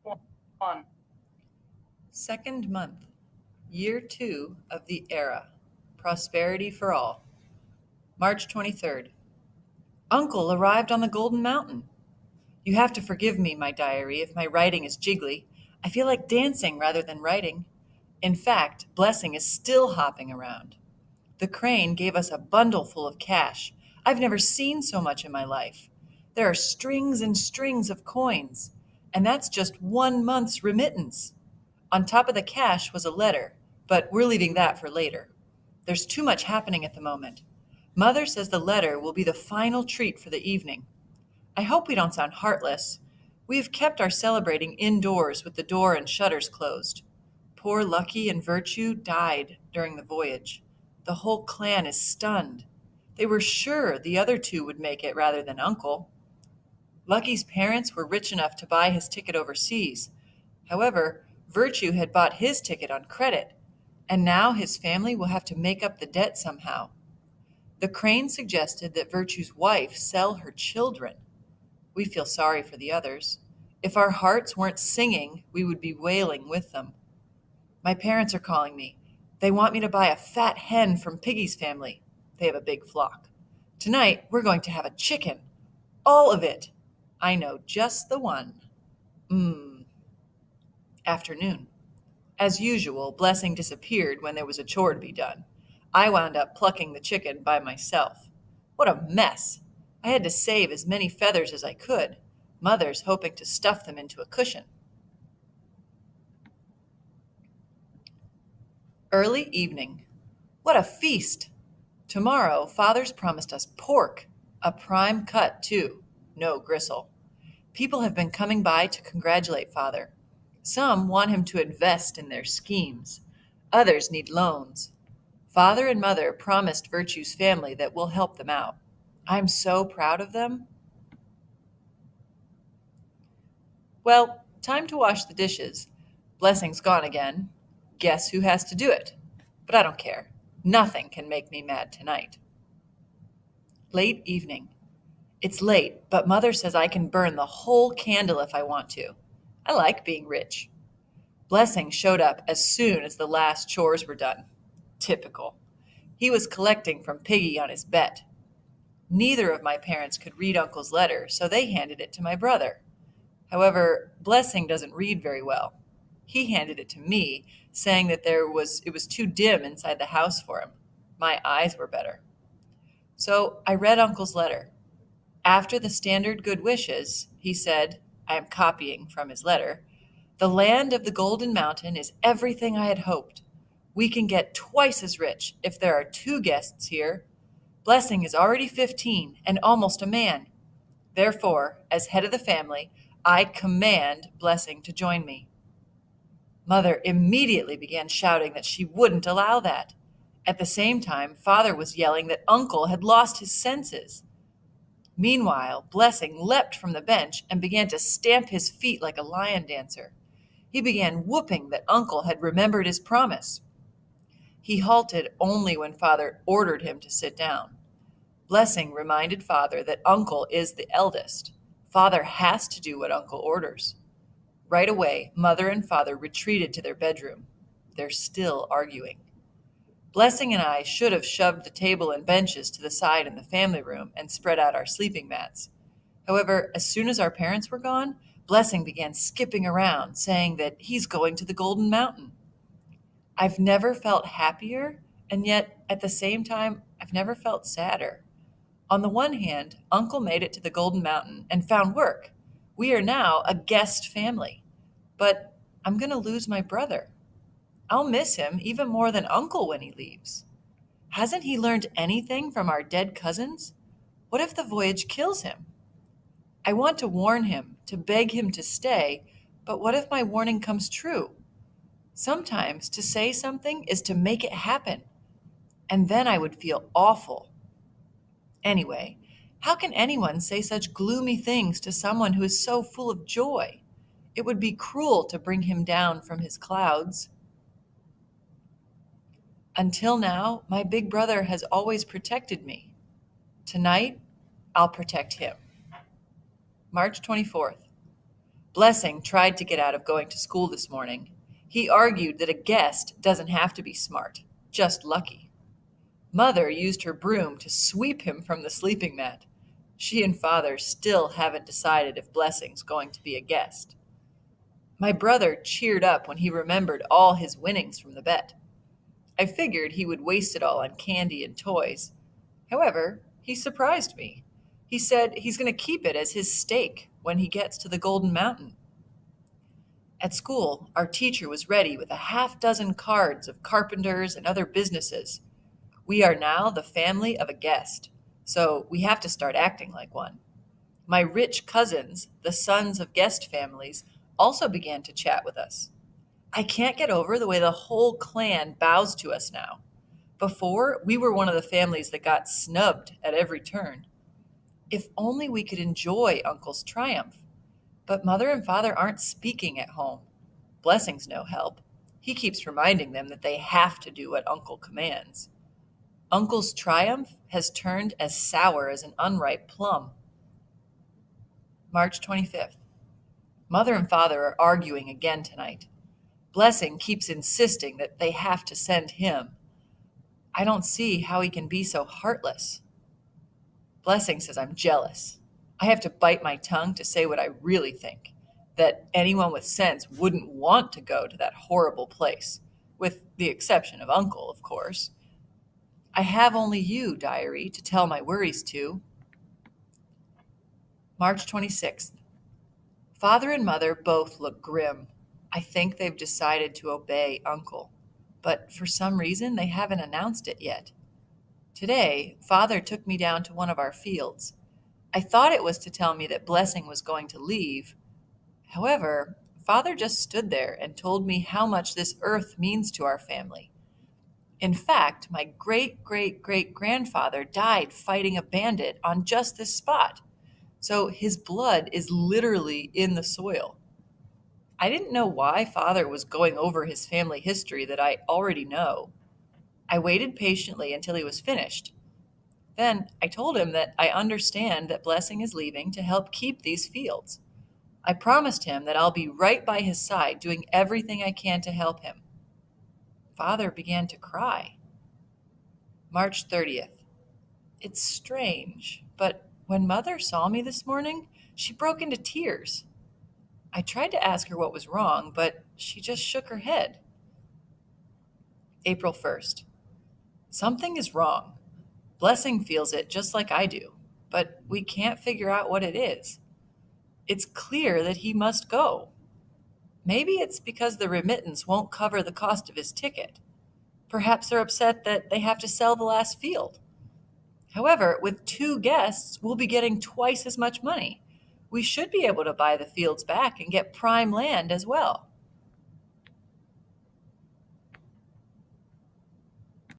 1. Second month, year 2 of the era. Prosperity for all. March 23rd. Uncle arrived on the Golden Mountain. You have to forgive me, my diary, if my writing is jiggly. I feel like dancing rather than writing. In fact, Blessing is still hopping around. The crane gave us a bundle full of cash. I've never seen so much in my life. There are strings and strings of coins, and that's just 1 month's remittance. On top of the cash was a letter, but we're leaving that for later. There's too much happening at the moment. Mother says the letter will be the final treat for the evening. I hope we don't sound heartless. We have kept our celebrating indoors with the door and shutters closed. Poor Lucky and Virtue died during the voyage. The whole clan is stunned. They were sure the other two would make it rather than Uncle. Lucky's parents were rich enough to buy his ticket overseas. However, Virtue had bought his ticket on credit, and now his family will have to make up the debt somehow. The crane suggested that Virtue's wife sell her children. We feel sorry for the others. If our hearts weren't singing, we would be wailing with them. My parents are calling me. They want me to buy a fat hen from Piggy's family. They have a big flock. Tonight, we're going to have a chicken. All of it. I know just the one. Afternoon. As usual, Blessing disappeared when there was a chore to be done. I wound up plucking the chicken by myself. What a mess! I had to save as many feathers as I could, Mother's hoping to stuff them into a cushion. Early evening. What a feast! Tomorrow, Father's promised us pork, a prime cut, too, no gristle. People have been coming by to congratulate Father. Some want him to invest in their schemes. Others need loans. Father and Mother promised Virtue's family that we'll help them out. I'm so proud of them. Well, time to wash the dishes. Blessing's gone again. Guess who has to do it? But I don't care. Nothing can make me mad tonight. Late evening. It's late, but Mother says I can burn the whole candle if I want to. I like being rich. Blessing showed up as soon as the last chores were done. Typical. He was collecting from Piggy on his bet. Neither of my parents could read Uncle's letter, so they handed it to my brother. However, Blessing doesn't read very well. He handed it to me, saying that it was too dim inside the house for him. My eyes were better. So I read Uncle's letter. After the standard good wishes, he said, I am copying from his letter, the land of the Golden Mountain is everything I had hoped. We can get twice as rich if there are 2 guests here. Blessing is already 15 and almost a man. Therefore, as head of the family, I command Blessing to join me. Mother immediately began shouting that she wouldn't allow that. At the same time, Father was yelling that Uncle had lost his senses. Meanwhile, Blessing leapt from the bench and began to stamp his feet like a lion dancer. He began whooping that Uncle had remembered his promise. He halted only when Father ordered him to sit down. Blessing reminded Father that Uncle is the eldest. Father has to do what Uncle orders. Right away, Mother and Father retreated to their bedroom. They're still arguing. Blessing and I should have shoved the table and benches to the side in the family room and spread out our sleeping mats. However, as soon as our parents were gone, Blessing began skipping around, saying that he's going to the Golden Mountain. I've never felt happier, and yet at the same time, I've never felt sadder. On the one hand, Uncle made it to the Golden Mountain and found work. We are now a guest family. But I'm going to lose my brother. I'll miss him even more than Uncle when he leaves. Hasn't he learned anything from our dead cousins? What if the voyage kills him? I want to warn him, to beg him to stay, but what if my warning comes true? Sometimes to say something is to make it happen, and then I would feel awful. Anyway, how can anyone say such gloomy things to someone who is so full of joy? It would be cruel to bring him down from his clouds. Until now, my big brother has always protected me. Tonight, I'll protect him. March 24th. Blessing tried to get out of going to school this morning. He argued that a guest doesn't have to be smart, just lucky. Mother used her broom to sweep him from the sleeping mat. She and Father still haven't decided if Blessing's going to be a guest. My brother cheered up when he remembered all his winnings from the bet. I figured he would waste it all on candy and toys. However, he surprised me. He said he's going to keep it as his stake when he gets to the Golden Mountain. At school, our teacher was ready with a half dozen cards of carpenters and other businesses. We are now the family of a guest, so we have to start acting like one. My rich cousins, the sons of guest families, also began to chat with us. I can't get over the way the whole clan bows to us now. Before, we were one of the families that got snubbed at every turn. If only we could enjoy Uncle's triumph. But Mother and Father aren't speaking at home. Blessing's no help. He keeps reminding them that they have to do what Uncle commands. Uncle's triumph has turned as sour as an unripe plum. March 25th. Mother and Father are arguing again tonight. Blessing keeps insisting that they have to send him. I don't see how he can be so heartless. Blessing says I'm jealous. I have to bite my tongue to say what I really think, that anyone with sense wouldn't want to go to that horrible place, with the exception of Uncle, of course. I have only you, diary, to tell my worries to. March 26th. Father and Mother both look grim. I think they've decided to obey Uncle, but for some reason they haven't announced it yet. Today, Father took me down to one of our fields. I thought it was to tell me that Blessing was going to leave. However, Father just stood there and told me how much this earth means to our family. In fact, my great-great-great-grandfather died fighting a bandit on just this spot, so his blood is literally in the soil. I didn't know why Father was going over his family history that I already know. I waited patiently until he was finished. Then I told him that I understand that Blessing is leaving to help keep these fields. I promised him that I'll be right by his side doing everything I can to help him. Father began to cry. March 30th. It's strange, but when Mother saw me this morning, she broke into tears. I tried to ask her what was wrong, but she just shook her head. April 1st. Something is wrong. Blessing feels it just like I do, but we can't figure out what it is. It's clear that he must go. Maybe it's because the remittance won't cover the cost of his ticket. Perhaps they're upset that they have to sell the last field. However, with 2 guests, we'll be getting twice as much money. We should be able to buy the fields back and get prime land as well.